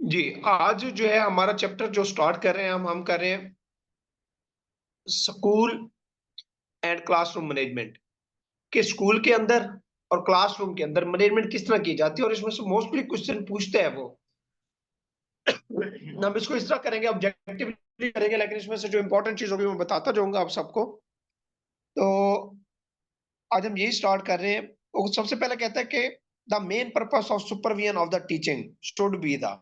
जी, आज जो है हमारा चैप्टर जो स्टार्ट कर रहे हैं हम कर रहे हैं स्कूल एंड क्लासरूम मैनेजमेंट कि स्कूल के अंदर और क्लासरूम के अंदर मैनेजमेंट किस तरह की जाती है और इसमें से मोस्टली क्वेश्चन पूछते हैं वो। हम इसको इस तरह करेंगे, ऑब्जेक्टिवली करेंगे, लेकिन इसमें से जो इंपॉर्टेंट चीज़ होगी मैं बताता जाऊँगा आप सबको। तो आज हम यही स्टार्ट कर रहे हैं। वो सबसे पहले कहता है कि the main purpose of supervision of the teaching should be the.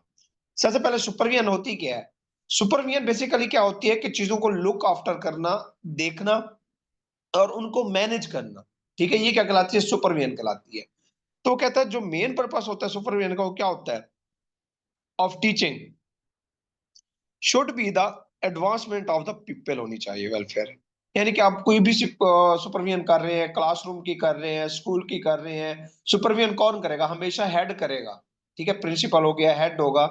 सबसे पहले सुपरविजन होती क्या है? सुपरविजन बेसिकली क्या होती है कि चीज़ों को लुक आफ्टर करना, देखना और उनको मैनेज करना। ठीक है? ये क्या कहलाती है? सुपरविजन कहलाती है। तो कहता है जो मेन पर्पस होता है सुपरविजन का वो क्या होता है? Of teaching should be the advancement of the people होनी चाहिए वेलफेयर। यानी कि आप कोई भी सुपरविजन कर रहे हैं, क्लासरूम की कर रहे हैं, स्कूल की कर रहे हैं, सुपरविजन कौन करेगा? हमेशा हेड करेगा। ठीक है? प्रिंसिपल हो गया, हेड होगा,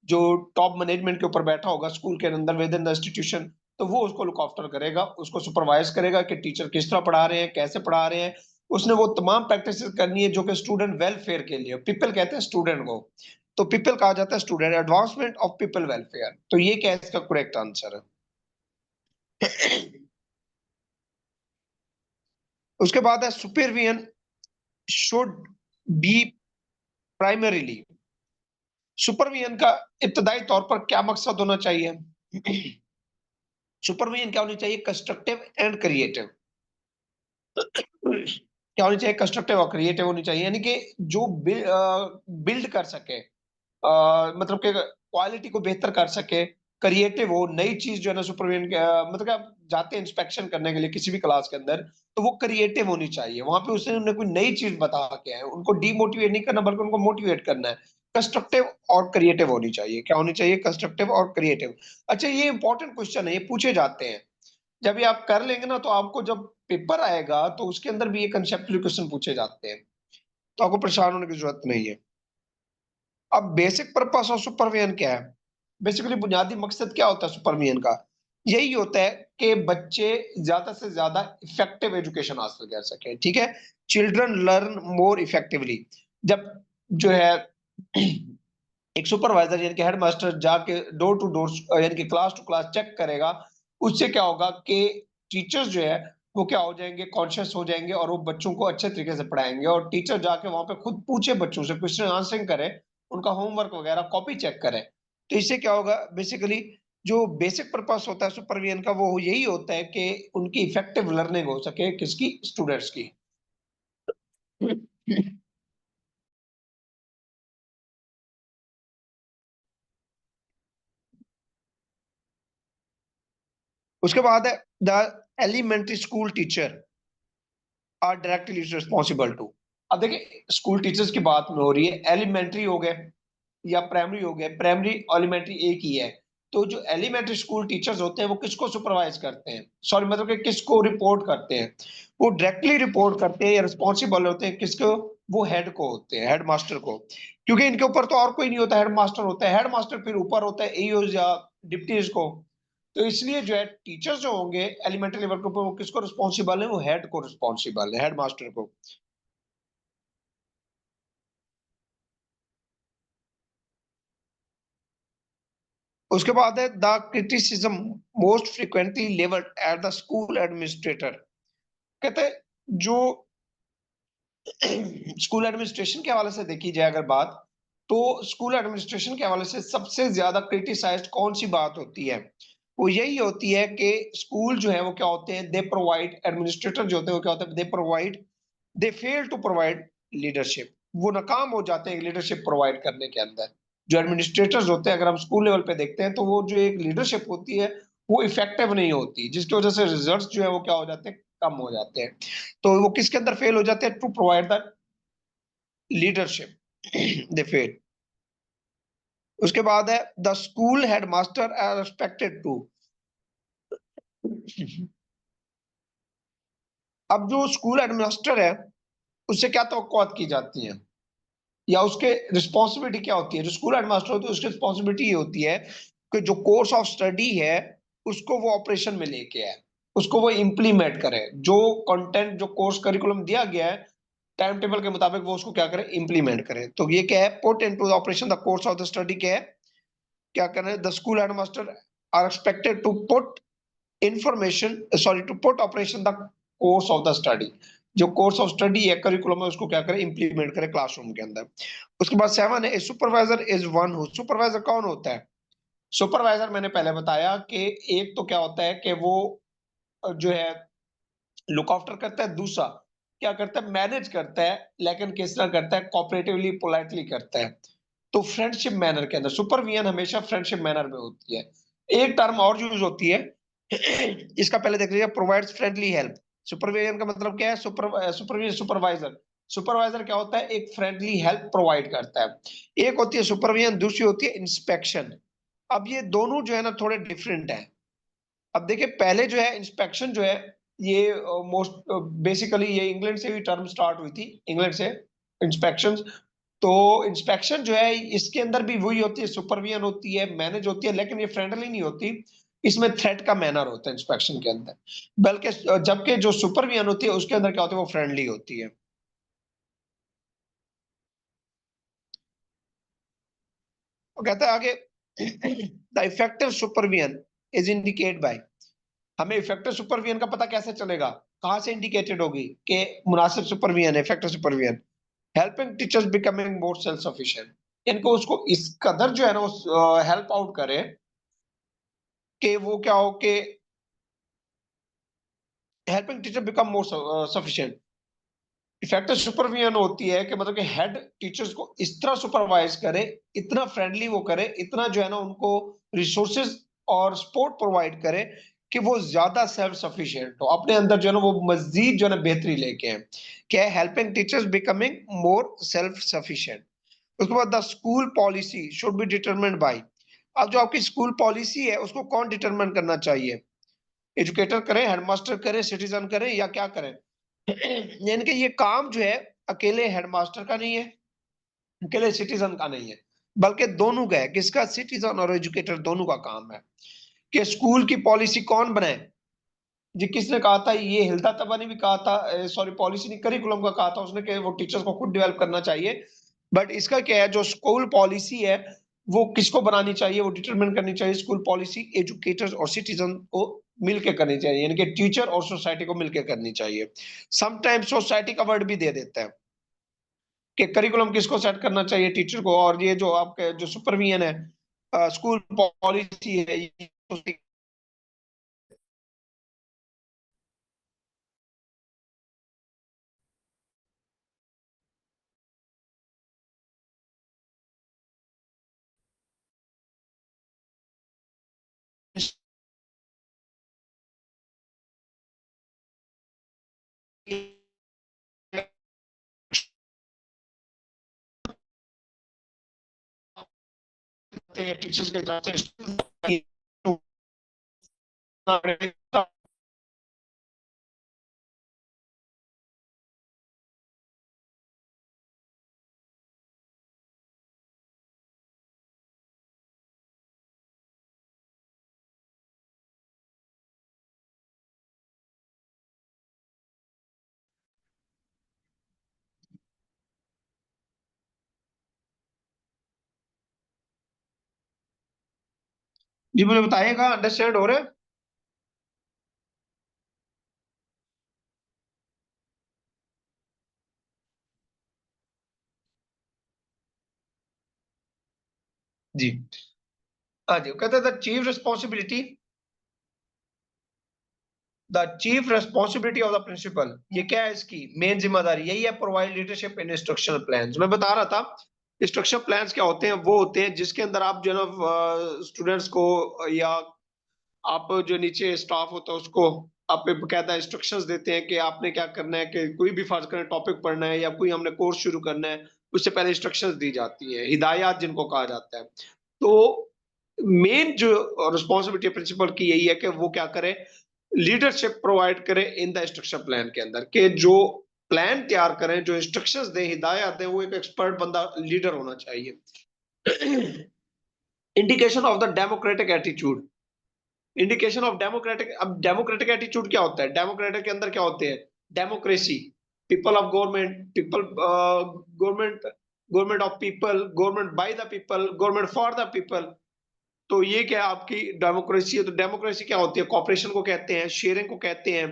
जो टॉप मैनेजमेंट के ऊपर बैठा होगा स्कूल के अंदर विद इन द इंस्टीट्यूशन, तो वो उसको लुक आफ्टर करेगा, उसको सुपरवाइज करेगा कि टीचर किस तरह पढ़ा रहे हैं, कैसे पढ़ा रहे हैं। उसने वो तमाम प्रैक्टिस करनी है जो कि स्टूडेंट वेलफेयर के लिए, पीपल कहते हैं स्टूडेंट को, तो पीपल कहा जाता है student, advancement of people welfare. तो ये क्या है? इसका करेक्ट आंसर है। उसके बाद है supervision should be primarily. Supervision का इब्तदाई तौर पर क्या मकसद होना चाहिए? सुपरविजन क्या होनी चाहिए? Constructive and creative. क्या होनी चाहिए? कंस्ट्रक्टिव और क्रिएटिव होनी चाहिए, यानी कि जो बिल्ड कर सके, मतलब कि क्वालिटी को बेहतर कर सके, क्रिएटिव हो, नई चीज़ जो है ना सुपरविजन मतलब कि आप जाते हैं इंस्पेक्शन करने के लिए किसी भी क्लास के अंदर, तो वो क्रिएटिव होनी चाहिए। वहाँ पे उसने उन्हें कोई नई चीज़ बता के आए, उनको डिमोटिवेट नहीं करना बल्कि उनको मोटिवेट करना है। कंस्ट्रक्टिव और क्रिएटिव होनी चाहिए। क्या होनी चाहिए? कंस्ट्रक्टिव और क्रिएटिव। अच्छा, ये इंपॉर्टेंट क्वेश्चन है, ये पूछे जाते हैं। जब ये आप कर लेंगे ना तो आपको जब पेपर आएगा तो उसके अंदर भी ये कंसेप्चुअल क्वेश्चन पूछे जाते हैं। तो आपको परेशान होने की ज़रूरत नहीं है। अब बेसिक पर्पस ऑफ सुपरविजन क्या है? बेसिकली बुनियादी मकसद क्या होता है सुपरविजन का? यही होता है कि बच्चे ज़्यादा से ज़्यादा इफेक्टिव एजुकेशन हासिल कर सकें, ठीक है? Children learn more effectively. जब जो है एक सुपरवाइजर यानी कि हेडमास्टर जाके डोर टू डोर यानी कि क्लास टू क्लास चेक करेगा, उससे क्या होगा कि टीचर्स जो है वो क्या हो जाएँगे, कॉन्शियस हो जाएँगे और वो बच्चों को अच्छे तरीके से पढ़ाएँगे और टीचर जाके वहाँ पे खुद पूछे बच्चों से, क्वेश्चन आंसरिंग करे, उनका होमवर्क वगैरह कॉपी चेक करे। तो इससे क्या होगा बेसिकली, जो बेसिक पर्पस होता है सुपरविजन का वो यही होता है कि उनकी इफेक्टिव लर्निंग हो सके, किसकी? स्टूडेंट्स की। उसके बाद है the elementary school teacher are directly responsible to. अब देखिए स्कूल टीचर्स की बात में हो रही है, एलिमेंट्री हो गए या प्राइमरी हो गए, प्राइमरी एलिमेंट्री एक ही है। तो जो एलिमेंट्री स्कूल टीचर्स होते हैं वो किसको सुपरवाइज करते हैं, सॉरी मतलब कि किसको रिपोर्ट करते हैं? वो डायरेक्टली रिपोर्ट करते हैं या रिस्पॉन्सिबल होते हैं किसको? वो हेड को होते हैं, हेड मास्टर को, क्योंकि इनके ऊपर तो और कोई नहीं होता, हेड मास्टर होता है। हेड मास्टर फिर ऊपर होता है एईओ या डिप्टीज को। तो इसलिए जो है टीचर्स जो होंगे एलिमेंट्री लेवल के ऊपर वो किसको रिस्पॉन्सिबल है? वो हेड को रिस्पॉन्सिबल है, हेड मास्टर को। उसके बाद है the criticism most frequently levelled at the school administrator. कहते हैं जो स्कूल एडमिनिस्ट्रेशन के हवाले से देखी जाए अगर बात, तो स्कूल एडमिनिस्ट्रेशन के हवाले से सबसे ज्यादा क्रिटिसाइज्ड कौन सी बात होती है? वो यही होती है कि स्कूल जो है वो क्या होते हैं, दे प्रोवाइड, एडमिनिस्ट्रेटर जो होते हैं वो क्या होते हैं, they provide, they fail to provide leadership. वो नाकाम हो जाते हैं लीडरशिप प्रोवाइड करने के अंदर। जो एडमिनिस्ट्रेटर्स होते हैं अगर हम स्कूल लेवल पे देखते हैं तो वो जो एक लीडरशिप होती है वो इफेक्टिव नहीं होती, जिसकी वजह से रिजल्ट्स जो है वो क्या हो जाते हैं, कम हो जाते हैं। तो वो किसके अंदर फेल हो जाते हैं? To provide the leadership they fail. उसके बाद है the school headmaster are expected to. अब जो स्कूल हेडमास्टर है उससे क्या तवक्कुआत की जाती है या उसके रिस्पॉन्सिबिलिटी क्या होती है? जो स्कूल हेडमास्टर होती है उसकी रिस्पॉन्सिबिलिटी ये होती है कि जो कोर्स ऑफ स्टडी है उसको वो ऑपरेशन में लेके आए, उसको वो इम्प्लीमेंट करे। जो कंटेंट, जो कोर्स करिकुलम दिया गया है टाइम टेबल के मुताबिक वो उसको क्या करे? इम्प्लीमेंट करे। तो ये क्या है? Put into the operation the course of the study क्या है? क्या करना है, the school headmaster are expected to put information sorry to put operation the course of the study. जो कोर्स ऑफ स्टडी है, करिकुलम है, उसको क्या करें, इंप्लीमेंट करें क्लासरूम के अंदर। उसके बाद 7 है, supervisor is one who, supervisor कौन होता है? सुपरवाइजर मैंने पहले बताया कि एक तो क्या होता है कि वो जो है लुक आफ्टर करता है, दूसरा क्या करता है, मैनेज करता है, लेकिन किस तरह करता है, कोऑपरेटिवली पोलाइटली करता है। तो फ्रेंडशिप मैनर के अंदर सुपरविजन हमेशा फ्रेंडशिप मैनर में होती है। एक टर्म और यूज होती है इसका पहले देख लीजिए, प्रोवाइड्स फ्रेंडली हेल्प। सुपरविजन का मतलब क्या है, सुपरविजन सुपरवाइजर, सुपरवाइजर क्या होता है, एक फ्रेंडली हेल्प प्रोवाइड करता है। एक होती है सुपरविजन, दूसरी होती है इंस्पेक्शन। अब ये दोनों जो है ना थोड़े डिफरेंट है। अब देखिए पहले जो है इंस्पेक्शन जो है, ये मोस्ट बेसिकली ये इंग्लैंड से भी टर्म स्टार्ट हुई थी, इंग्लैंड से इंस्पेक्शन। तो इंस्पेक्शन जो है इसके अंदर भी वही होती है, सुपरविजन होती है, मैनेज होती है, लेकिन ये फ्रेंडली नहीं होती। इसमें थ्रेट का मैनर होता है इंस्पेक्शन के अंदर, बल्कि जबकि जो सुपरविजन होती है उसके अंदर क्या होता है, वो फ्रेंडली होती है। वो कहता है आगे the effective supervision is indicate bye, हमें इफेक्टिव सुपरविजन का पता कैसे चलेगा, कहां से इंडिकेटेड होगी कि मुनासिब सुपरविजन है, effective supervision. Helping teachers becoming more self sufficient, इनको उसको इस कदर जो है ना हेल्प आउट करे कि वो क्या हो कि helping teacher become more sufficient. Effective supervision होती है कि मतलब कि हेड टीचर्स को इस तरह सुपरवाइज करे, इतना फ्रेंडली वो करे, इतना जो है ना उनको रिसोर्सेज और सपोर्ट प्रोवाइड करे कि वो ज्यादा सेल्फ सफिशिएंट हो, अपने अंदर जो है ना वो मजीद जो है ना बेहतरी लेके आए। क्या है, helping teachers becoming more self sufficient. उसके बाद the school policy should be determined by, अब जो आपकी स्कूल पॉलिसी है उसको कौन डिटरमाइन करना चाहिए, एजुकेटर करें, हेडमास्टर करें, सिटीजन करें, या क्या करें? यानी कि ये काम जो है अकेले हेडमास्टर का नहीं है, अकेले सिटीजन का नहीं है, बल्कि दोनों का है। किसका? सिटीजन और एजुकेटर दोनों का काम है कि स्कूल की पॉलिसी कौन बनाए। जी किसने कहा था, ये हिल्दा तबा ने भी कहा था, सॉरी पॉलिसी नहीं, करिकुलम का कहा था उसने कि वो टीचर्स को खुद डेवलप करना चाहिए। बट इसका क्या है, जो स्कूल पॉलिसी है वो किसको बनानी चाहिए, वो डिटरमिन करनी चाहिए स्कूल पॉलिसी एजुकेटर्स और सिटीजन को मिलके करनी चाहिए, यानी कि टीचर और सोसाइटी को मिलके करनी चाहिए। समटाइम्स सोसाइटी का वर्ड भी दे देता है कि करिकुलम किसको सेट करना चाहिए, टीचर को, और ये जो आपके जो सुपरविजन है, स्कूल पॉलिसी है, ये टीचर्स के हिसाब से जी मुझे बताइएगा, अंडरस्टैंड हो रहा है? जी हाँ जी, वो कहते हैं the chief responsibility, the chief responsibility of the principal, ये क्या है इसकी मेन जिम्मेदारी, यही है provide leadership in instructional plans. मैं बता रहा था इंस्ट्रक्शन प्लान्स क्या होते हैं, वो होते हैं जिसके अंदर आप जो है ना स्टूडेंट्स को या आप जो नीचे स्टाफ होता है उसको आप बकायदा इंस्ट्रक्शंस देते हैं कि आपने क्या करना है, कि कोई भी फर्ज करें टॉपिक पढ़ना है या कोई हमने कोर्स शुरू करना है, उससे पहले इंस्ट्रक्शंस दी जाती है, हिदायत जिनको कहा जाता है। तो मेन जो रिस्पॉन्सिबिलिटी प्रिंसिपल की यही है कि वो क्या करे, लीडरशिप प्रोवाइड करे इन द इंस्ट्रक्शन प्लान के अंदर, कि जो प्लान तैयार करें, जो इंस्ट्रक्शंस दें, हिदायत दें, वो एक एक्सपर्ट बंदा लीडर होना चाहिए। Indication of the democratic attitude, indication of democratic, अब डेमोक्रेटिक एटीट्यूड क्या होता है, डेमोक्रेटिक के अंदर क्या होते हैं, democracy, people of government, people government, government of people, government by the people, government for the people. तो ये क्या है आपकी डेमोक्रेसी है, तो डेमोक्रेसी क्या होती है? कॉपरेशन को कहते हैं, शेयरिंग को कहते हैं।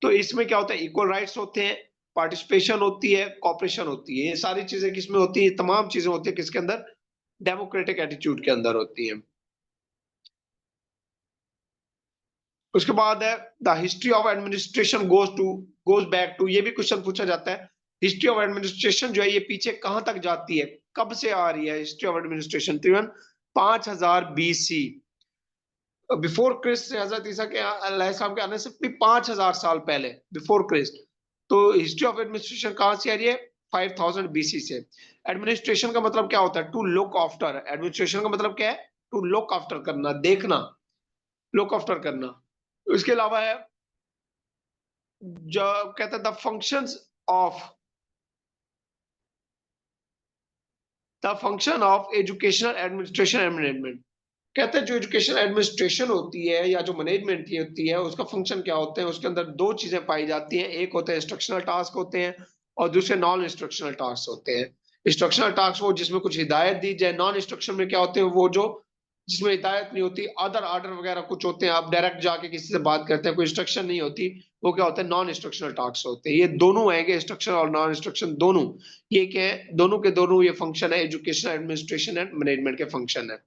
तो इसमें क्या होता है? इक्वल राइट्स होते हैं, पार्टिसिपेशन होती है, कॉपरेशन होती है। ये सारी चीजें किसमें होती है? तमाम चीजें होती है किसके अंदर? डेमोक्रेटिक एटीट्यूड के अंदर होती है। उसके बाद है the history of administration goes back to, ये भी क्वेश्चन पूछा जाता है। हिस्ट्री ऑफ एडमिनिस्ट्रेशन जो है ये पीछे कहां तक जाती है, कब से आ रही है हिस्ट्री ऑफ एडमिनिस्ट्रेशन? तकरीबन 5000 बीसी, बिफोर क्रिस्ट, हजरत ईसा के अलैहिस्सलाम के आने से भी 5000 साल पहले, बिफोर क्रिस्ट। तो हिस्ट्री ऑफ एडमिनिस्ट्रेशन कहां से आ रही है? 5000 बीसी से। एडमिनिस्ट्रेशन का मतलब क्या होता है? To look after. एडमिनिस्ट्रेशन का मतलब क्या है? टू लुक आफ्टर करना, देखना, लुक आफ्टर करना। इसके अलावा है जो कहते हैं the functions of educational administration and management. कहते हैं जो एजुकेशन एडमिनिस्ट्रेशन होती है या जो मैनेजमेंट की होती है उसका फंक्शन क्या होते हैं? उसके अंदर दो चीजें पाई जाती हैं, एक होते हैं इंस्ट्रक्शनल टास्क होते हैं और दूसरे नॉन इंस्ट्रक्शनल टास्क होते हैं। इंस्ट्रक्शनल टास्क वो जिसमें कुछ हिदायत दी जाए, नॉन इंस्ट्रक्शन में क्या होते हैं? वो जो जिसमें हिदायत नहीं होती, अदर ऑर्डर वगैरह कुछ होते हैं, आप डायरेक्ट जाके किसी से बात करते हैं, कोई इंस्ट्रक्शन नहीं होती, वो क्या होता है? नॉन इंस्ट्रक्शनल टास्क होते हैं। ये दोनों आएंगे, इंस्ट्रक्शन और नॉन इंस्ट्रक्शन दोनों। ये क्या है? दोनों के दोनों ये फंक्शन है, एजुकेशन एडमिनिस्ट्रेशन एंड मैनेजमेंट के फंक्शन है।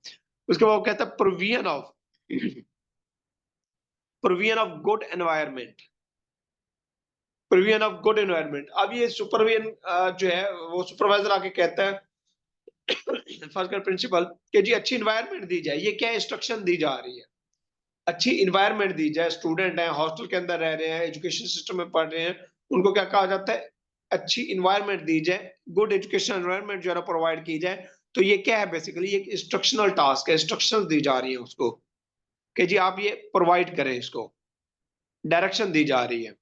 उसके बाद वो कहता है provision of good environment, provision of good environment. अब ये सुपरविजन जो है वो सुपरवाइजर आके कहता है फर्स्ट प्रिंसिपल कि जी अच्छी इन्वायरमेंट दी जाए। ये क्या इंस्ट्रक्शन दी जा रही है? अच्छी इन्वायरमेंट दी जाए। स्टूडेंट हैं, हॉस्टल के अंदर रह रहे हैं, एजुकेशन सिस्टम में पढ़ रहे हैं, उनको क्या कहा जाता है? अच्छी इन्वायरमेंट दी जाए, गुड एजुकेशन एनवायरमेंट जो है प्रोवाइड की जाए। तो ये क्या है? बेसिकली एक इंस्ट्रक्शनल टास्क है, इंस्ट्रक्शन दी जा रही है उसको कि जी आप ये प्रोवाइड करें, इसको डायरेक्शन दी जा रही है।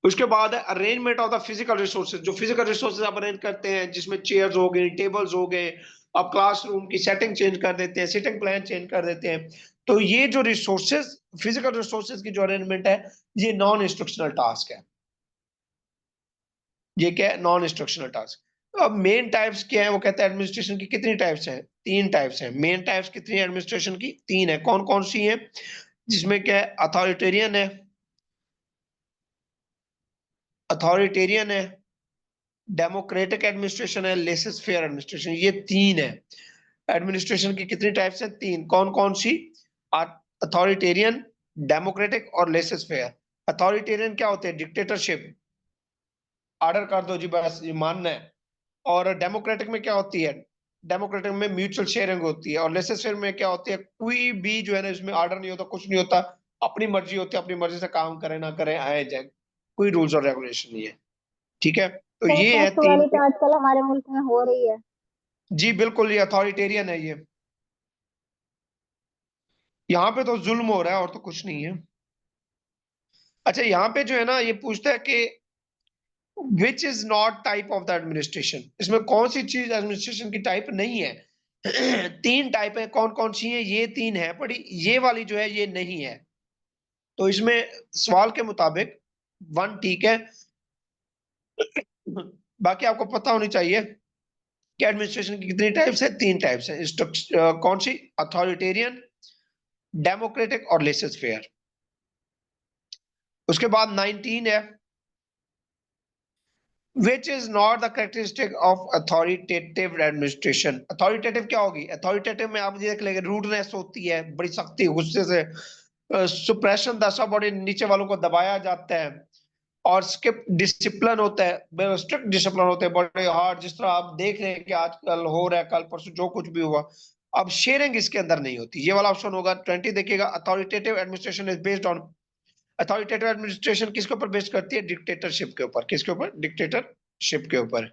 उसके बाद है arrangement of the physical resources. जो फिजिकल रिसोर्सेज आप अरेंज करते हैं, जिसमें चेयर्स हो गई, टेबल्स हो गए, आप क्लासरूम की सेटिंग चेंज कर देते हैं, सिटिंग प्लान चेंज कर देते हैं। तो ये जो रिसोर्सेज, फिजिकल रिसोर्सेज की जो अरेंजमेंट है, ये नॉन इंस्ट्रक्शनल टास्क है। ये क्या है? Non instructional task. अब मेन टाइप्स क्या है? वो कहते हैं एडमिनिस्ट्रेशन की कितनी टाइप्स हैं? 3 टाइप्स हैं। मेन टाइप्स कितनी है एडमिनिस्ट्रेशन की? 3 है। कौन कौन सी है? जिसमें क्या है? अथॉरिटेरियन है, डेमोक्रेटिक एडमिनिस्ट्रेशन है, लेसेस फेयर एडमिनिस्ट्रेशन। ये 3 है। एडमिनिस्ट्रेशन की कितनी टाइप्स हैं? 3। कौन कौन सी? अथॉरिटेरियन, डेमोक्रेटिक और लेसेस फेयर। अथॉरिटेरियन क्या होते हैं? डिक्टेटरशिप, ऑर्डर कर दो जी बस ये मानना है। और डेमोक्रेटिक में क्या होती है? डेमोक्रेटिक में म्यूचुअल शेयरिंग होती है। और लेसेस फेयर में क्या होती है? कोई भी जो है ना, इसमें ऑर्डर नहीं होता, कुछ नहीं होता, अपनी मर्जी होती है, अपनी मर्जी से काम करे ना करे, आए जाए, कोई रूल्स और रेगुलेशन नहीं है। ठीक है, तो ये है टेस्ट 3। वाली तो आजकल हमारे मुल्क में हो रही है। जी बिल्कुल, ये अथॉरिटेरियन है ये। यहाँ पे तो जुल्म हो रहा है और तो कुछ नहीं है। अच्छा, यहाँ पे जो है ना ये पूछता है कि which is not type of the administration. इसमें कौन सी चीज एडमिनिस्ट्रेशन की टाइप नहीं है? 3 टाइप है। कौन कौन सी है? ये 3 है, पर ये वाली जो है ये नहीं है। तो इसमें सवाल के मुताबिक 1 ठीक है। बाकी आपको पता होनी चाहिए कि एडमिनिस्ट्रेशन की कितनी टाइप्स है? 3 टाइप्स है। कौन सी? अथॉरिटेरियन, डेमोक्रेटिक और लेसेस फेयर। उसके बाद 19 है, which is not the characteristic of authoritative administration। authoritative क्या होगी? authoritative में आप देख लेंगे रूडनेस होती है, बड़ी सख्ती, गुस्से से, सुप्रेशन, दसा बॉडी, नीचे वालों को दबाया जाता है। और स्ट्रिक्ट डिसिप्लिन होता है, स्ट्रिक्ट डिसिप्लिन होते हैं, बड़े हार्ड, जिस तरह आप देख रहे हैं कि आजकल हो रहा है, कल परसों जो कुछ भी हुआ। अब शेयरिंग इसके अंदर नहीं होती। ये वाला ऑप्शन होगा 20, देखिएगा। Authoritative administration is based on, authoritative administration किसके ऊपर बेस्ड करती है? डिक्टेटरशिप के ऊपर। किसके ऊपर? डिक्टेटरशिप के ऊपर।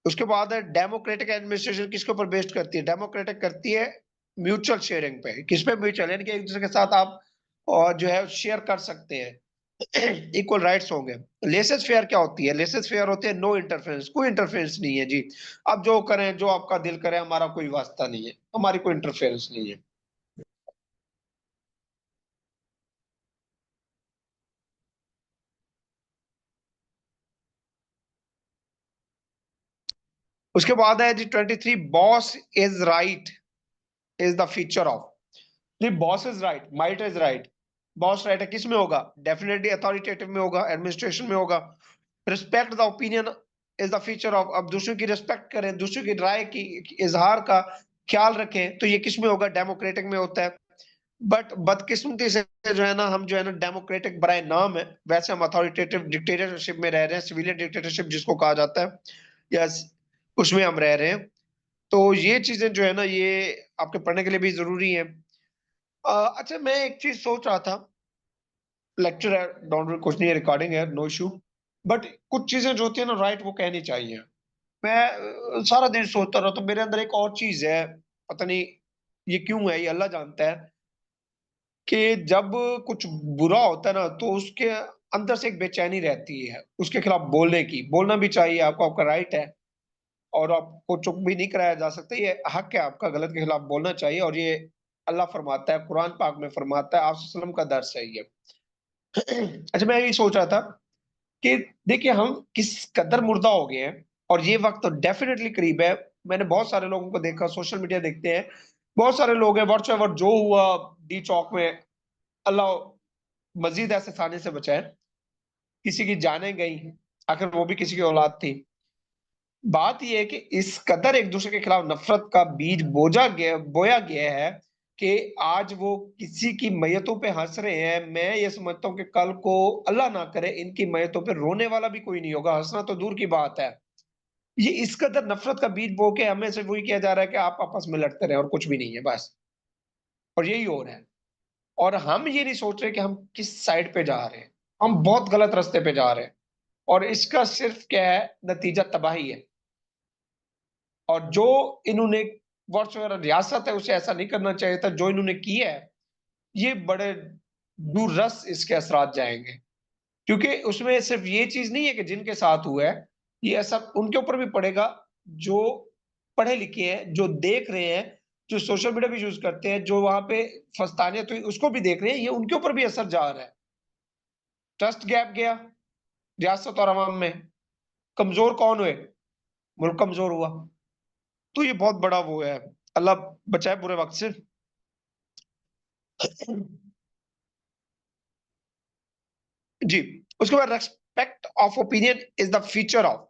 उसके बाद है डेमोक्रेटिक एडमिनिस्ट्रेशन किसके ऊपर बेस्ड करती है? डेमोक्रेटिक करती है म्यूचुअल शेयरिंग पे। किस पे? म्यूचुअल, यानी कि एक दूसरे के साथ आप और जो है शेयर कर सकते हैं, इक्वल राइट्स होंगे। लेसेस फेयर क्या होती है? लेसेस फेयर होती है नो इंटरफेरेंस, कोई इंटरफेरेंस नहीं है जी। अब जो करें, जो आपका दिल करे, हमारा कोई वास्ता नहीं है, हमारी कोई इंटरफेरेंस नहीं है। उसके बाद है जी 23, boss is right is the feature of. जी boss is right, might is right. Boss right है किस में होगा? डेफिनेटली अथॉरिटेटिव में होगा, एडमिनिस्ट्रेशन में होगा। Respect the opinion is the feature of, अब दूसरों की रिस्पेक्ट करें, दूसरों की राय की इजहार का ख्याल रखें, तो ये किस में होगा? डेमोक्रेटिक में होता है। बट बदकिस्मती से जो है ना, हम जो है ना डेमोक्रेटिक बराए नाम है, वैसे हम अथॉरिटेटिव डिक्टेटरशिप में रह रहे हैं, सिविलियन डिक्टेटरशिप जिसको कहा जाता है, यस, उसमें हम रह रहे हैं। तो ये चीजें जो है ना, ये आपके पढ़ने के लिए भी जरूरी है। अच्छा, मैं एक चीज सोच रहा था, लेक्चर है, डोंट, कुछ नहीं है, रिकॉर्डिंग है, नो इशू। बट कुछ चीजें जो होती है ना राइट, वो कहनी चाहिए। मैं सारा दिन सोचता रहा, तो मेरे अंदर एक और चीज है, पता नहीं ये क्यों है, ये अल्लाह जानता है, कि जब कुछ बुरा होता है ना, तो उसके अंदर से एक बेचैनी रहती है उसके खिलाफ बोलने की। बोलना भी चाहिए आपको, आपका राइट है, और आपको चुप भी नहीं कराया जा सकता, ये हक है आपका, गलत के खिलाफ बोलना चाहिए। और ये अल्लाह फरमाता है, कुरान पाक में फरमाता है, आप वसल्लम का दर्स है ये। अच्छा, मैं यही सोच रहा था कि देखिए हम किस कदर मुर्दा हो गए हैं, और ये वक्त तो डेफिनेटली करीब है। मैंने बहुत सारे लोगों को देखा, सोशल मीडिया देखते हैं, बहुत सारे लोग हैं, व्हाट्सएवर जो हुआ डी चौक में, अल्लाह मजीद ऐसे थाने से बचाए, किसी की जाने गई, आखिर वो भी किसी की औलाद थी। बात यह है कि इस कदर एक दूसरे के खिलाफ नफरत का बीज बोया गया है, कि आज वो किसी की मैयतों पे हंस रहे हैं। मैं ये समझता हूँ कि कल को अल्लाह ना करे इनकी मैयतों पे रोने वाला भी कोई नहीं होगा, हंसना तो दूर की बात है। ये इस कदर नफरत का बीज बो के हमें सिर्फ वही किया जा रहा है कि आप आपस में लड़ते रहे, और कुछ भी नहीं है बस। और यही हो रहा है। और हम ये नहीं सोच रहे कि हम किस साइड पे जा रहे हैं, हम बहुत गलत रास्ते पे जा रहे हैं। और इसका सिर्फ क्या है, नतीजा तबाही है। और जो इन्होंने व्हाट्सएवर रियासत है, उसे ऐसा नहीं करना चाहिए था जो इन्होंने किया है। ये बड़े दूररस इसके असरात जाएंगे, क्योंकि उसमें सिर्फ ये चीज नहीं है कि जिनके साथ हुआ है, ये असर उनके ऊपर भी पड़ेगा, जो पढ़े लिखे हैं, जो देख रहे हैं, जो सोशल मीडिया भी यूज करते हैं, जो वहां पे फस्तानियत हुई उसको भी देख रहे हैं, ये उनके ऊपर भी असर जा रहा है। ट्रस्ट गैप गया रियासत और अवाम में, कमजोर कौन हुए? मुल्क कमजोर हुआ। तो ये बहुत बड़ा वो है, अल्लाह बचाए बुरे वक्त से। जी, उसके बाद respect of opinion is the feature of,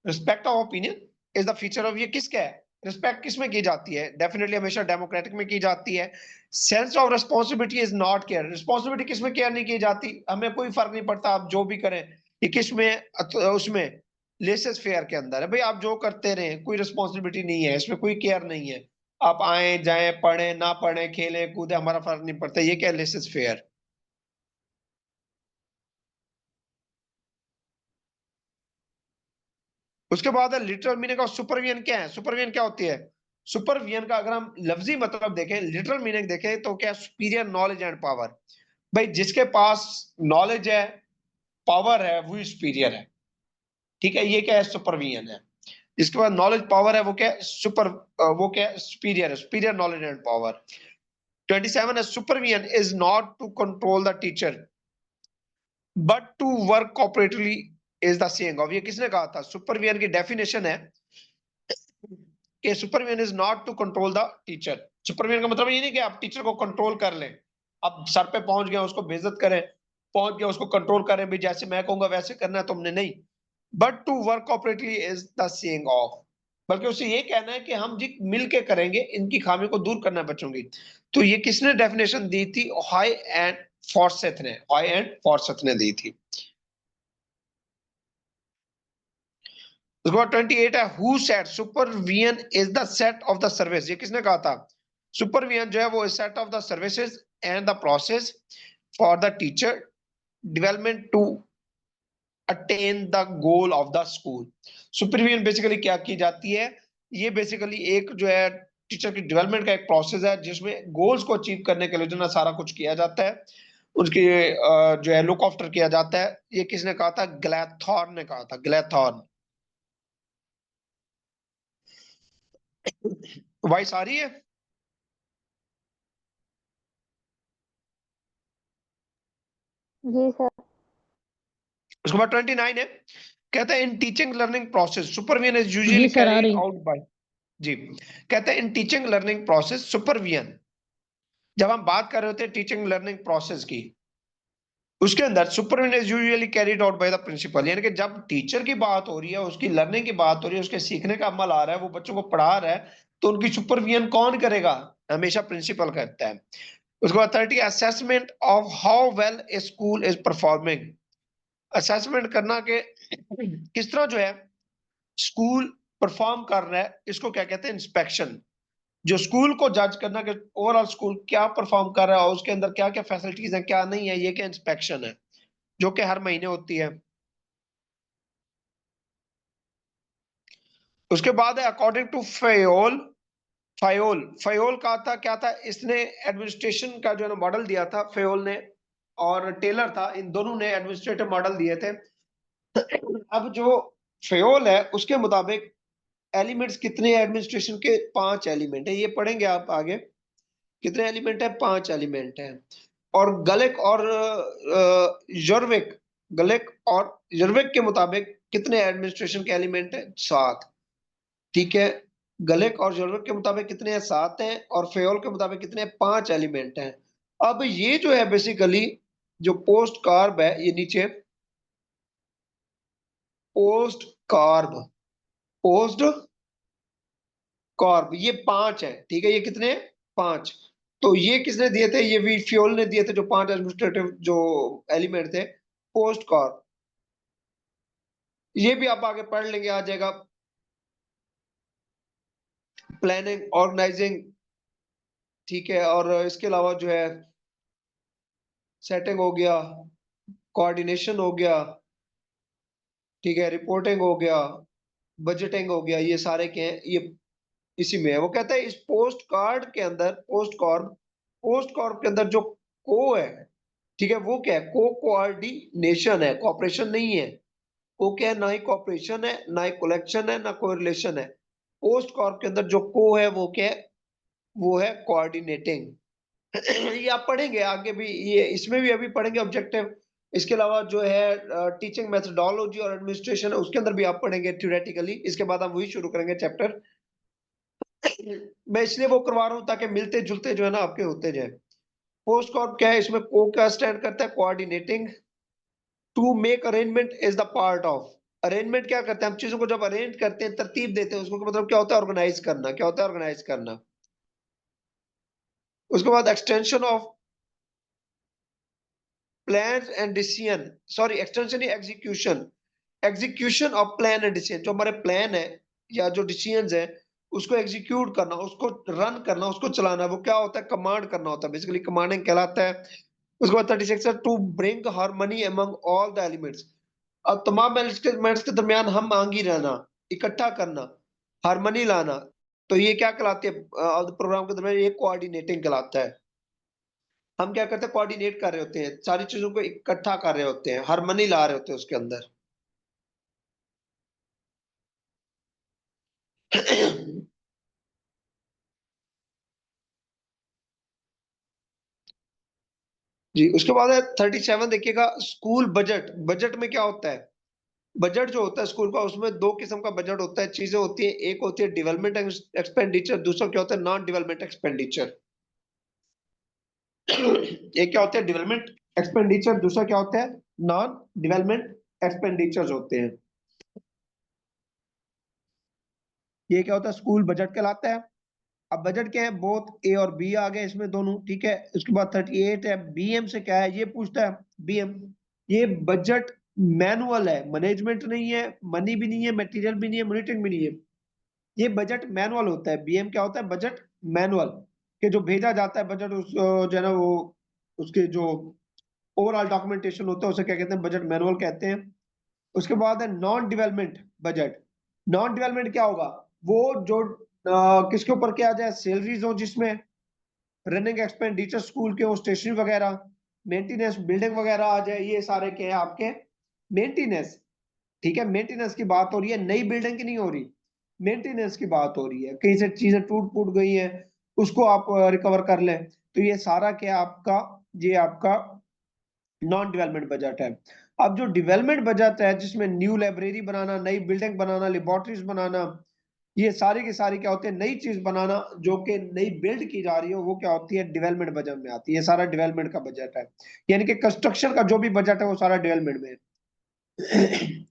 respect of opinion is the feature of, ये किसका है? रिस्पेक्ट किस में की जाती है? डेफिनेटली हमेशा डेमोक्रेटिक में की जाती है। Sense of responsibility is not care, responsibility किस में केयर नहीं की जाती? हमें कोई फर्क नहीं पड़ता आप जो भी करें, ये किस में उसमें लेसेस फेयर के अंदर है भाई, आप जो करते रहे, कोई रिस्पॉन्सिबिलिटी नहीं है इसमें, कोई केयर नहीं है। आप आए जाए, पढ़े ना पढ़े, खेले कूदे, हमारा फर्क नहीं पड़ता, ये क्या लेसेस फेयर। उसके बाद है लिटरल मीनिंग ऑफ सुपरवियन, क्या है सुपरवियन, क्या होती है? सुपरवियन का अगर हम लफ्जी मतलब देखें, लिटरल मीनिंग देखें, तो क्या? Superior knowledge and power. भाई जिसके पास नॉलेज है, पावर है, वो सुपीरियर है। ठीक है, ये क्या है? सुपरवियन है। जिसके पास नॉलेज पावर है, वो क्या है? वो क्या है? सुपीरियर है, सुपीरियर नॉलेज एंड पावर। 27 है, supervision is not to control the teacher but to work cooperatively is the saying of, ये किसने कहा था? सुपरवियन की डेफिनेशन है कि supervision is not to control the teacher. Supervision का मतलब ये नहीं कि आप टीचर को कंट्रोल कर लें, आप सर पे पहुंच गए उसको बेइज्जत करें, पहुंच गए उसको कंट्रोल करें, भी जैसे मैं कहूंगा वैसे करना है तुमने, नहीं। But to work cooperatively is the saying of, बल्कि उसे ये कहना है कि हम जी मिल के करेंगे, इनकी खामी को दूर करना बच्चों की। तो ये किसने डेफिनेशन दी थी? हाई एंड फॉर्सेथ ने, हाई एंड फॉर्सेथ ने दी थी। उसके बाद 28 है, who said supervision is the set of the service, ये किसने कहा था? सुपरविजन जो है वो set of the services and the process for the teacher development to attain the goal of the school. Supervision basically क्या की जाती है? ये बेसिकली एक जो है टीचर की डेवलपमेंट का एक प्रोसेस है, जिसमें गोल्स को अचीव करने के लिए जो ना सारा कुछ किया जाता है, उसकी जो है लुक आफ्टर किया जाता है। ये किसने कहा था? ग्लैथॉर्न ने कहा था, ग्लैथॉर्न। वॉइस आ रही है? जी सर। उसके बाद 29 है, कहता है in teaching learning process supervision is जी यूजुअली सर, आ कैरीड रही। Out by. जी, कहते हैं in teaching learning process supervision, जब हम बात कर रहे होते हैं टीचिंग लर्निंग प्रोसेस की, उसके अंदर supervision is usually carried out by the principal, यानी कि जब टीचर की बात हो रही है, उसकी लर्निंग की बात हो रही है, उसके सीखने का अमल आ रहा है, वो बच्चों को पढ़ा रहा है, तो उनकी सुपरविजन कौन करेगा? हमेशा प्रिंसिपल करता है। उसके बाद 30 assessment of how well A school is performing, assessment करना कि किस तरह जो है स्कूल परफॉर्म कर रहा है, इसको क्या कहते हैं? इंस्पेक्शन। जो स्कूल को जज करना कि ओवरऑल स्कूल क्या परफॉर्म कर रहा है और उसके अंदर क्या क्या फैसिलिटीज है, क्या नहीं है, ये क्या इंस्पेक्शन है, जो कि हर महीने होती है। उसके बाद है अकॉर्डिंग टू फयोल, फयोल का था क्या था, इसने एडमिनिस्ट्रेशन का जो है ना मॉडल दिया था फयोल ने, और टेलर था, इन दोनों ने एडमिनिस्ट्रेटिव मॉडल दिए थे। अब जो फयोल है उसके मुताबिक एलिमेंट्स कितने हैं एडमिनिस्ट्रेशन के? 5 एलिमेंट है, ये पढ़ेंगे आप आगे। कितने एलिमेंट है? 5 एलिमेंट है। और गलेक और यूर्विक, गलेक और यूर्विक के मुताबिक कितने एडमिनिस्ट्रेशन के एलिमेंट है? 7। ठीक है, गलेक और यूर्विक के मुताबिक कितने हैं? 7 हैं। और फेयोल के मुताबिक कितने हैं? 5 एलिमेंट हैं। अब ये जो है बेसिकली जो पोस्ट कार्ब है, ये नीचे पोस्ट कार्ब, पोस्ट कार्ब, ये 5 है। ठीक है, ये कितने? 5। तो ये किसने दिए थे? ये भी फ्यूल ने दिए थे, जो 5 एडमिनिस्ट्रेटिव जो एलिमेंट थे पोस्ट कार्ब। ये भी आप आगे पढ़ लेंगे, आ जाएगा। प्लानिंग, ऑर्गेनाइजिंग, ठीक है, और इसके अलावा जो है सेटिंग हो गया, कोऑर्डिनेशन हो गया, ठीक है, रिपोर्टिंग हो गया, बजटिंग हो गया, ये सारे के हैं, ये इसी में है। वो कहता है इस पोस्ट कार्ड के अंदर, पोस्ट कॉर्प के अंदर जो को है, ठीक है, वो क्या है? को कोऑर्डिनेशन है, कॉपरेशन नहीं है। को क्या है? ना ही कॉपरेशन है, ना ही कलेक्शन है, ना कोरिलेशन है। पोस्ट कॉर्प के अंदर जो को है वो क्या है? वो है कोऑर्डिनेटिंग। ये आप पढ़ेंगे आगे भी, ये इसमें भी अभी पढ़ेंगे ऑब्जेक्टिव। इसके अलावा जो है टीचिंग मेथोडोलॉजी और एडमिनिस्ट्रेशन, उसके अंदर भी आप पढ़ेंगे थ्योरेटिकली। इसके बाद हम वही शुरू करेंगे चैप्टर। मैं इसलिए वो करवा रहा हूँ ताकि मिलते जुलते जो है ना आपके होते जाए। पोस्ट कॉर्प क्या है? इसमें को क्या स्टैंड करता है? Coordinating. To make arrangement is the part of, arrangement क्या करते हैं? हम चीजों को जब अरेंज करते हैं, तरतीब देते हैं, उसको मतलब क्या होता है? ऑर्गेनाइज करना। क्या होता है? ऑर्गेनाइज करना। उसके बाद extension of plan and decision, sorry extension execution, execution of plan and decision, जो हमारे प्लान है या जो डिसीजन है, उसको एग्जीक्यूट करना, उसको रन करना, उसको चलाना, वो क्या होता है? कमांड करना होता है, बेसिकली कमांडिंग कहलाता है। उसके बाद 36 है to bring harmony among all the elements, अब तमाम एलिमेंट्स के दरमियान हम आंगी रहना, इकट्ठा करना, हार्मनी लाना। तो ये क्या कहलाती है? प्रोग्राम के दरमियान ये कोऑर्डिनेटिंग कहलाता है। हम क्या करते हैं? कोऑर्डिनेट कर रहे होते हैं, सारी चीजों को इकट्ठा कर रहे होते हैं, हार्मनी ला रहे होते हैं उसके अंदर। जी, उसके बाद है 37, देखिएगा स्कूल बजट। बजट में क्या होता है? बजट जो होता है स्कूल का, उसमें दो किस्म का बजट होता है, चीजें होती है। एक होती है डेवलपमेंट एक्सपेंडिचर, दूसरा क्या होता है? Non development expenditure. एक क्या होता है? डेवलपमेंट एक्सपेंडिचर, दूसरा क्या होता है? नॉन डेवलपमेंट एक्सपेंडिचर्स होते हैं। ये क्या होता है? स्कूल बजट कहलाता है। अब बजट क्या है? बोथ ए और बी आ गए इसमें दोनों, ठीक है। उसके बाद 38 है, बीएम से क्या है ये पूछता है। बीएम, ये बजट मैनुअल है, मैनेजमेंट नहीं है, मनी भी नहीं है, मटेरियल भी नहीं है, मॉनिटरिंग भी नहीं है। ये बजट मैनुअल होता है। बीएम क्या होता है? बजट मैनुअल, के जो भेजा जाता है बजट, उस जो है ना वो, उसके जो ओवरऑल डॉक्यूमेंटेशन होता है, उसे क्या कहते हैं? बजट मैनुअल कहते हैं। उसके बाद है non development budget. Non development क्या होगा? वो जो किसके ऊपर क्या आ जाए? सैलरीज हो जिसमें, रनिंग एक्सपेंडिचर स्कूल के हो, स्टेशनरी वगैरह, मेंटेनेंस, बिल्डिंग वगैरह आ जाए, ये सारे क्या है आपके? मेंटेनेंस। ठीक है, मेंटेनेंस की बात हो रही है, नई बिल्डिंग की नहीं हो रही, मेंटेनेंस की बात हो रही है। कहीं से चीजें टूट फूट गई हैं, उसको आप रिकवर कर लें, तो ये सारा क्या आपका, ये आपका नॉन डेवलपमेंट बजट है। अब जो डेवलपमेंट बजट है जिसमें न्यू लाइब्रेरी बनाना, नई बिल्डिंग बनाना, लेबोरेटरीज बनाना, ये सारी की सारी क्या होती है, नई चीज बनाना जो कि नई बिल्ड की जा रही है, वो क्या होती है, डेवलपमेंट बजट में आती है। ये सारा डेवलपमेंट का बजट है, यानी कि कंस्ट्रक्शन का जो भी बजट है वो सारा डेवलपमेंट में है।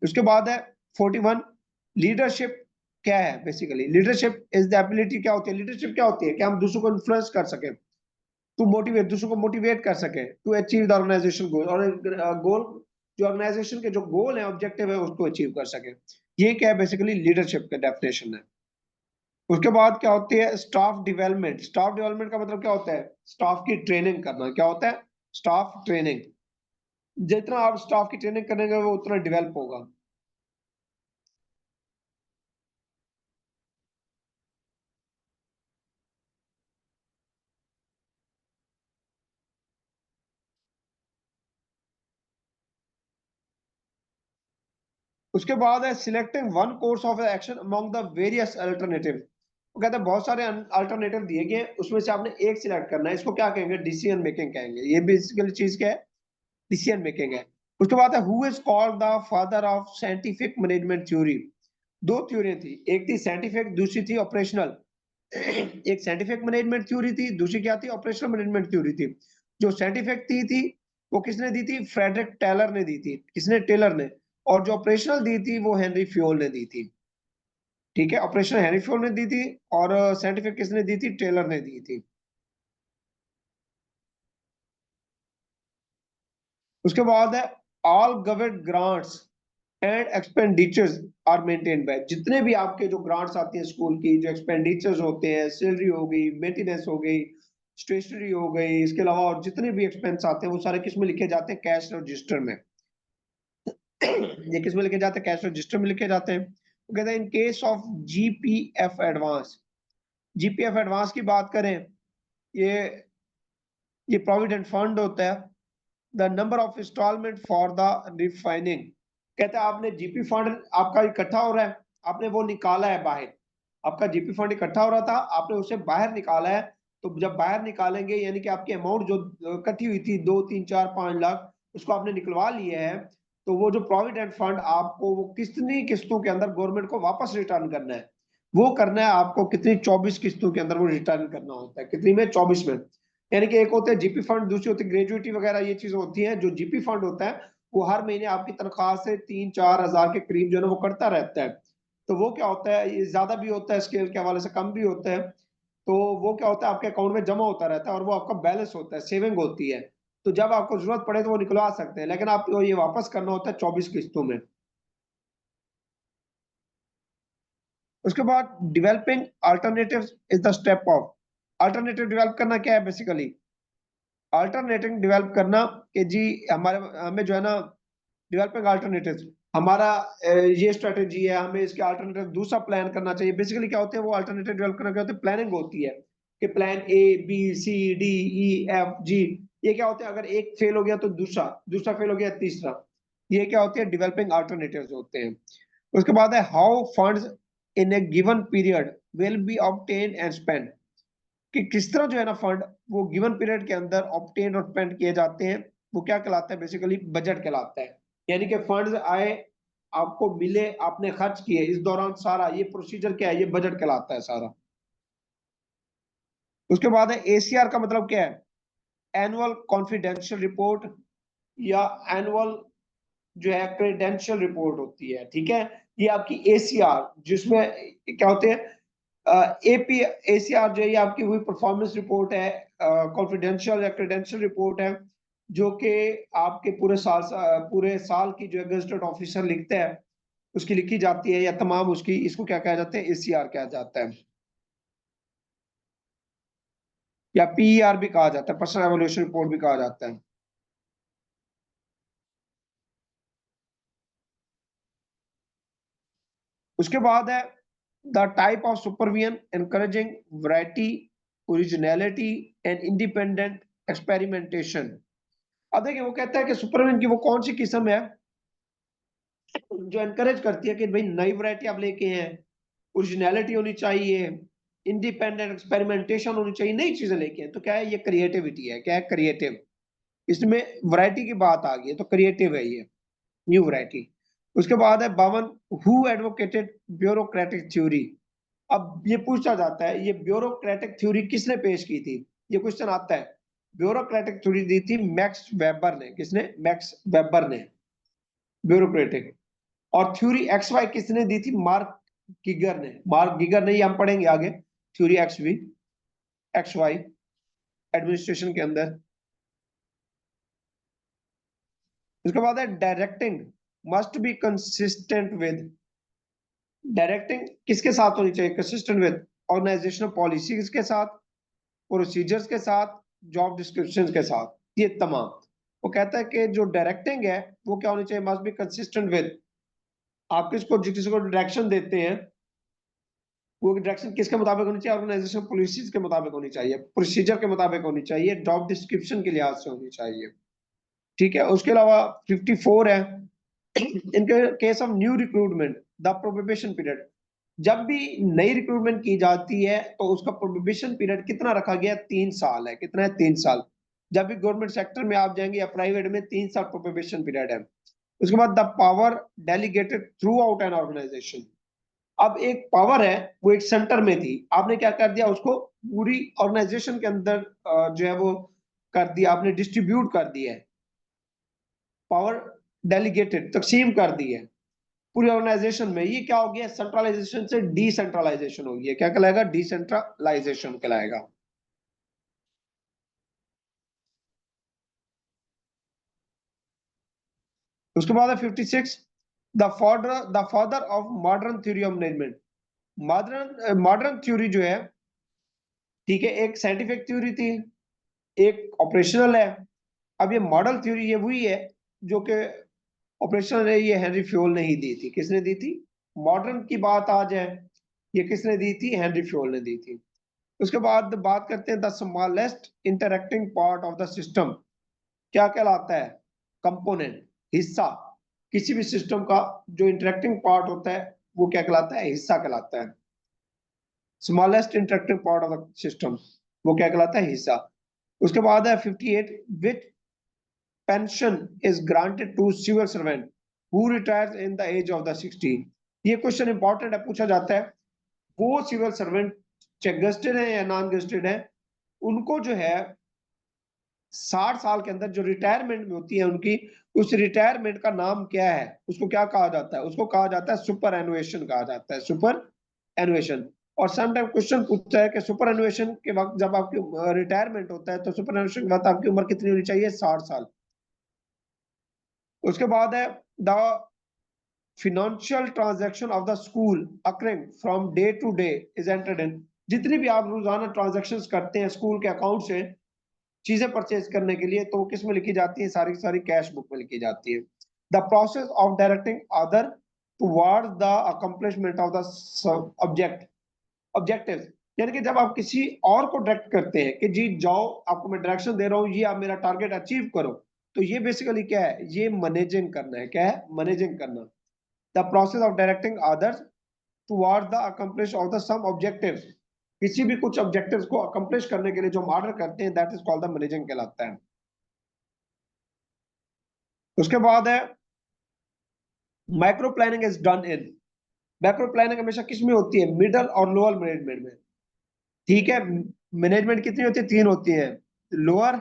उसके बाद है 41, लीडरशिप क्या है। Basically leadership is the ability, क्या होती है लीडरशिप, क्या होती है कि हम दूसरों को इन्फ्लुएंस कर सके, टू मोटिवेट, दूसरों को मोटिवेट कर सके, टू अचीव द ऑर्गेनाइजेशन गोल, और गोल जो ऑर्गेनाइजेशन के जो गोल है, ऑब्जेक्टिव है, उसको अचीव कर सके। ये क्या है, बेसिकली लीडरशिप का डेफिनेशन है। उसके बाद क्या होती है स्टाफ डेवलपमेंट। स्टाफ डेवलपमेंट का मतलब क्या होता है, स्टाफ की ट्रेनिंग करना। क्या होता है, स्टाफ ट्रेनिंग। जितना आप स्टाफ की ट्रेनिंग करेंगे वो उतना डेवलप होगा। उसके बाद है selecting one course of action among the various alternative. वो कहते हैं बहुत सारे अल्टरनेटिव दिए गए हैं, उसमें से आपने एक सिलेक्ट करना है। इसको क्या कहेंगे, डिसीजन मेकिंग कहेंगे। ये बेसिकली चीज क्या है, डिसीजन मेकिंग है। उसके बाद है who is called the father of scientific management theory. दो थ्योरी थी, एक थी साइंटिफिक, दूसरी थी ऑपरेशनल। एक साइंटिफिक मैनेजमेंट थ्योरी थी, दूसरी क्या थी, ऑपरेशनल मैनेजमेंट थ्योरी थी। जो साइंटिफिक थी वो किसने दी थी, फ्रेडरिक टेलर ने दी थी। किसने, टेलर ने। और जो ऑपरेशनल दी थी वो हेनरी फ्योल ने दी थी। ठीक है, ऑपरेशनल हेनरी फ्योल ने दी थी, और साइंटिफिक किसने दी थी, टेलर ने दी थी। उसके बाद है all government grants and expenditures are maintained by. जितने भी आपके जो ग्रांट्स आती हैं स्कूल की, जो एक्सपेंडिचर्स होते हैं, सैलरी हो गई, मेंटेनेंस हो गई, स्टेशनरी हो गई, इसके अलावा और जितने भी एक्सपेंस आते हैं वो सारे किस में लिखे जाते हैं, कैश रजिस्टर में। ये किस में लिखे जाते हैं, कैश रजिस्टर में लिखे जाते हैं। वो कहते हैं in case of GPF advance. GPF advance की बात करें, ये ये प्रोविडेंट फंड होता है। The number of instalment for the refining. कहते हैं आपने जीपी फंड आपका इकट्ठा हो रहा है, आपने वो निकाला है बाहर। आपका जीपी फंड इकट्ठा हो रहा था, आपने उसे बाहर निकाला है। तो जब बाहर निकालेंगे यानी कि आपकी अमाउंट जो इकट्ठी हुई थी 2 3 4 5 लाख, उसको आपने निकलवा लिया है। तो वो जो प्रोविडेंट फंड आपको वो कितनी किस्तों के अंदर गवर्नमेंट को वापस रिटर्न करना है, वो करना है आपको कितनी, 24 किस्तों के अंदर वो रिटर्न करना होता है। कितनी में, 24 में। यानी कि एक होता है जीपी फंड, दूसरी होती है ग्रेजुएटी वगैरह, ये चीज होती है। जो जीपी फंड होता है वो हर महीने आपकी तनख्वाह से 3 4 हजार के करीब जो है ना वो कटता रहता है। तो वो क्या होता है, ये ज्यादा भी होता है स्केल के हवाले से, कम भी होता है। तो वो क्या होता है, आपके अकाउंट में जमा होता रहता है, और वो आपका बैलेंस होता है, सेविंग होती है। तो जब आपको जरूरत पड़े तो वो निकलवा सकते हैं, लेकिन आपको ये वापस करना होता है 24 किस्तों में। उसके बाद developing alternative is the step of. Alternative develop करना क्या है, बेसिकली अल्टरनेटिव डेवलप करना कि जी हमारे, हमें जो है ना डेवलपिंग अल्टरनेटिव, हमारा ये स्ट्रेटेजी है, हमें इसके अल्टरनेटिव दूसरा प्लान करना चाहिए। बेसिकली क्या होते हैं वो अल्टरनेटिव डेवलप करना, क्या होता है, प्लानिंग होती है कि plan A B C D E F G. ये क्या होते हैं, अगर एक फेल हो गया तो दूसरा, दूसरा फेल हो गया तीसरा। ये क्या होती है, डेवलपिंग अल्टरनेटिव्स होते हैं। उसके बाद है how funds in A given period will be obtain and spend. कि किस तरह जो है ना फंड वो गिवन पीरियड के अंदर ऑब्टेन और स्पेंड किए जाते हैं। वो क्या कहलाता है, बेसिकली बजट कहलाता है। यानी कि फंड्स आए, आपको मिले, आपने खर्च किए, इस दौरान सारा ये प्रोसीजर क्या है, ये बजट कहलाता है सारा। उसके बाद है एसीआर का मतलब क्या है, एनुअल कॉन्फिडेंशियल रिपोर्ट, या एनुअल जो है क्रेडेंशियल रिपोर्ट होती है। ठीक है, ये आपकी एसीआर जिसमें क्या होते हैं, एपी एसीआर जो है ये आपकी हुई परफॉर्मेंस रिपोर्ट है, कॉन्फिडेंशियल या क्रेडेंशियल रिपोर्ट है, जो कि आपके पूरे साल की जो है गजटेड ऑफिसर लिखता है, उसकी लिखी जाती है, या तमाम उसकी, इसको क्या कहा जाता है, एसीआर कहा जाता है, या पीईआर भी कहा जाता है, पर्सनल एवोल्यूशन रिपोर्ट भी कहा जाता है। उसके बाद है the type of supervision encouraging variety, originality and independent experimentation. अब देखिए वो कहता है कि सुपरविजन की वो कौन सी किस्म है जो एनकरेज करती है कि भाई नई वैरायटी आप लेके हैं, ओरिजिनलिटी होनी चाहिए, इंडिपेंडेंट एक्सपेरिमेंटेशन होनी चाहिए, नई चीजें लेके हैं। तो क्या है, ये क्रिएटिविटी है। क्या है, क्रिएटिव। इसमें वैरायटी की बात आ गई है तो क्रिएटिव है ये। New variety. उसके बाद है 52, हु एडवोकेटेड ब्यूरोक्रेटिक थ्योरी। अब ये पूछा जाता है ये ब्यूरोक्रेटिक थ्योरी किसने पेश की थी, ये क्वेश्चन आता है। ब्यूरोक्रेटिक थ्योरी दी थी मैक्स वेबर ने। किसने? मैक्स वेबर ने ब्यूरोक्रेटिक। और थ्योरी एक्स वाई किसने दी थी? मार्क गिगर ने। मार्क गिगर ने, ये हम पढ़ेंगे आगे, थ्योरी एक्स वाई एडमिनिस्ट्रेशन के अंदर। उसके बाद है directing must be consistent with. Directing किसके साथ होनी चाहिए? कंसिस्टेंट विद ऑर्गेनाइजेशनल पॉलिसीज के साथ, प्रोसीजर्स के साथ, जॉब डिस्क्रिप्शन के साथ, ये तमाम। वो कहता है कि जो डायरेक्टिंग है वो क्या होनी चाहिए? Must be consistent with. आप किसी को डायरेक्शन देते हैं, वो डायरेक्शन किसके मुताबिक होनी चाहिए? ऑर्गेनाइजेशन पॉलिसीज के मुताबिक होनी चाहिए, प्रोसीजर के मुताबिक होनी चाहिए, जॉब डिस्क्रिप्शन के लिहाज से होनी चाहिए। ठीक है। उसके अलावा 54 है, इनके case of new recruitment the probation period. जब भी नई रिक्रूटमेंट की जाती है तो उसका प्रोबेशन पीरियड कितना रखा गया? 3 साल है। कितना है? 3 साल। जब भी गवर्नमेंट सेक्टर में आप जाएंगे या प्राइवेट में, 3 साल प्रोबेशन पीरियड है। उसके बाद the power delegated throughout an organisation. अब एक पावर है, वो एक सेंटर में थी, आपने क्या कर दिया? उसको पूरी ऑर्गेनाइजेशन के अंदर जो है वो कर दिया, आपने डिस्ट्रीब्यूट कर दिया है। पावर डेलीगेटेड, तकसीम कर दी है पूरी ऑर्गेनाइजेशन में। ये क्या हो गया? सेंट्रलाइजेशन से डिसेंट्रलाइजेशन हो गया। क्या कहलाएगा? डिसेंट्रलाइजेशन कहलाएगा। उसके बाद है 56, the father of modern theory of management. Modern theory जो है, ठीक है, एक साइंटिफिक थ्योरी थी, एक ऑपरेशनल है। अब ये मॉडल थ्योरी ये वही है जो कि ऑपरेशनल है, ये हेनरी फ्योल ने ही दी थी। किसने दी थी? मॉडर्न की बात आ जाए, ये किसने दी थी? हेनरी फ्योल ने दी थी। उसके बाद बात करते हैं the smallest interacting part of the system. क्या कहलाता है? कंपोनेंट, हिस्सा। किसी भी सिस्टम का जो इंटरैक्टिंग पार्ट होता है वो क्या कहलाता है? हिस्सा कहलाता है। Smallest interacting part of the system, वो क्या कहलाता है? हिस्सा। उसके बाद है 58, which pension is granted to civil servant who retires in the age of the 60। ये क्वेश्चन इंपॉर्टेंट है, पूछा जाता है। वो सिविल सर्वेंट चाहे गेस्टेड है या नॉन गेस्टेड है, उनको जो है 60 साल के अंदर जो रिटायरमेंट में होती है उनकी, उस रिटायरमेंट का नाम क्या है? उसको क्या कहा जाता है? उसको कहा जाता है सुपर एनुएशन कहा जाता है। सुपर एनुएशन। और समटाइम क्वेश्चन पूछता है कि सुपर एनुएशन के वक्त जब आपकी रिटायरमेंट होता है तो सुपर एनुएशन के वक्त आपकी उम्र कितनी होनी चाहिए? 60 साल। उसके बाद है the financial transaction of the school occurring from day to day is entered in. जितनी भी आप रोजाना ट्रांजैक्शंस करते हैं स्कूल के अकाउंट से चीजें परचेज करने के लिए, तो वो किस में लिखी जाती है? सारी सारी कैश बुक में लिखी जाती है। The process of directing other towards the accomplishment of the object objective. यानी कि जब आप किसी और को डायरेक्ट करते हैं कि जी जाओ, आपको मैं डायरेक्शन दे रहा हूँ, ये आप मेरा टारगेट अचीव करो, तो ये बेसिकली क्या है? ये मैनेजिंग करना है। क्या है? मैनेजिंग करना। The process of directing others towards the accomplish of the some objectives. किसी भी कुछ ऑब्जेक्टिव्स को अकम्प्लिश करने के लिए जो हम ऑर्डर करते हैं, that is called the managing कहलाता है। उसके बाद है micro planning is done in. Macro planning हमेशा किस में होती है? मिडल और लोअर मैनेजमेंट में। ठीक है। मैनेजमेंट कितनी होती है? 3 होती है, लोअर,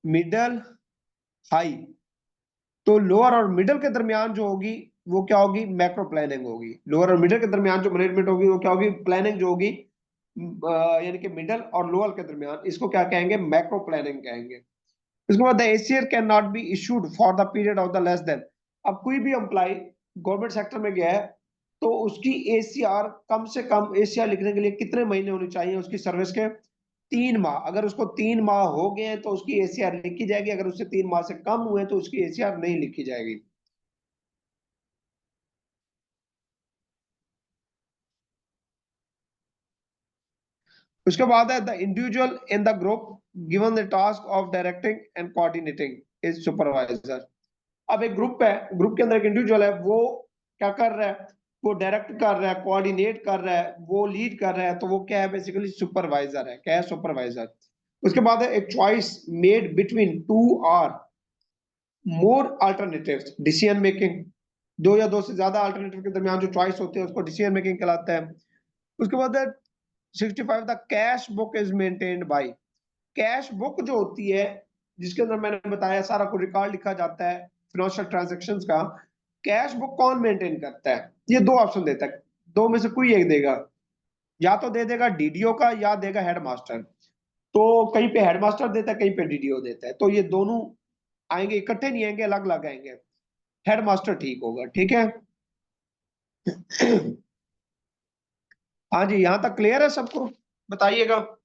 मिडल, हाई। तो लोअर और मिडल के दरमियान जो होगी वो क्या होगी? मैक्रो प्लानिंग होगी। लोअर और मिडल के दरमियान जो मैनेजमेंट होगी वो क्या होगी? प्लानिंग जो होगी, यानी कि मिडल और लोअर के दरमियान, इसको क्या कहेंगे? मैक्रो प्लानिंग कहेंगे। उसके बाद the ACR can not be issued for the period of the less than. अब कोई भी एम्प्लॉय गवर्नमेंट सेक्टर में गया है तो उसकी एसीआर कम से कम, एसीआर लिखने के लिए कितने महीने होने चाहिए उसकी सर्विस के? 3 माह। अगर उसको 3 माह हो गए हैं तो उसकी एसीआर लिखी जाएगी, अगर उससे 3 माह से कम हुए तो उसकी एसीआर नहीं लिखी जाएगी। उसके बाद है the individual in the group given the task of directing and coordinating is supervisor. अब एक ग्रुप है, ग्रुप के अंदर एक इंडिविजुअल है, वो क्या कर रहा है? वो डायरेक्ट कर रहा है, कोऑर्डिनेट कर रहा है, वो लीड कर रहा है, तो वो क्या है? बेसिकली सुपरवाइजर है। क्या है? सुपरवाइजर। उसके बाद है एक choice made between two or more alternatives, decision making, दो या दो से ज्यादा अल्टरनेटिव के दरमियान जो चॉइस होती है उसको डिसीजन मेकिंग कहलाता है। उसके बाद 65 the cash book is maintained by, cash book जो होती है जिसके अंदर मैंने बताया सारा कुछ रिकॉर्ड लिखा जाता है फाइनेंशियल ट्रांजैक्शंस का, कैश बुक कौन मेंटेन करता है? ये दो ऑप्शन देता है, दो में से कोई एक देगा, या तो दे देगा डीडीओ का या देगा हेडमास्टर। तो कहीं पे हेडमास्टर देता है, कहीं पे डीडीओ देता है, तो ये दोनों आएंगे, इकट्ठे नहीं आएंगे, अलग अलग आएंगे। हेडमास्टर ठीक होगा, ठीक है। हाँ जी, यहाँ तक क्लियर है सबको? बताइएगा।